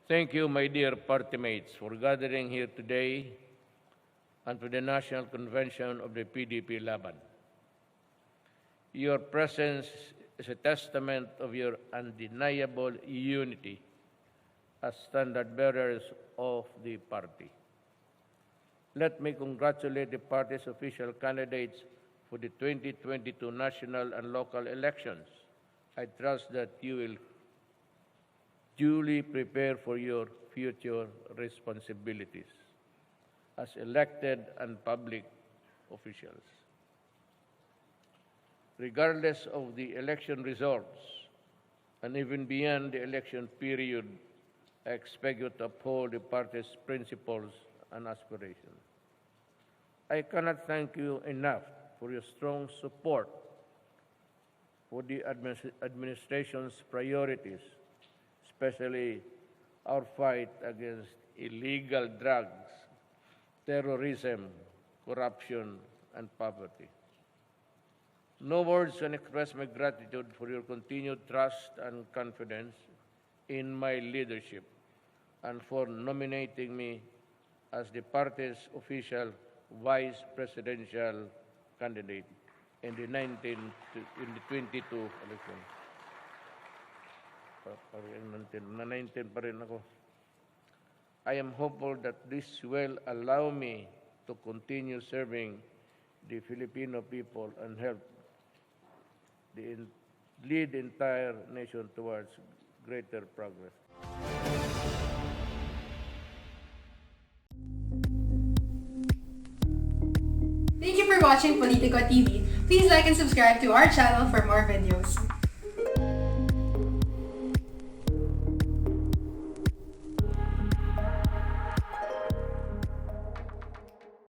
Thank you, my dear party mates, for gathering here today and to the National Convention of the PDP-Laban. Your presence is a testament of your undeniable unity as standard bearers of the party. Let me congratulate the party's official candidates for the 2022 national and local elections. I trust that you will duly prepare for your future responsibilities as elected and public officials. Regardless of the election results, and even beyond the election period, I expect you to uphold the party's principles and aspirations. I cannot thank you enough for your strong support for the administration's priorities, especially our fight against illegal drugs, terrorism, corruption, and poverty. No words can express my gratitude for your continued trust and confidence in my leadership and for nominating me as the party's official vice presidential candidate in the 22 election. Na 19 pa rin ako. I am hopeful that this will allow me to continue serving the Filipino people and help lead the entire nation towards greater progress. Thank you for watching Politico TV. Please like and subscribe to our channel for more videos.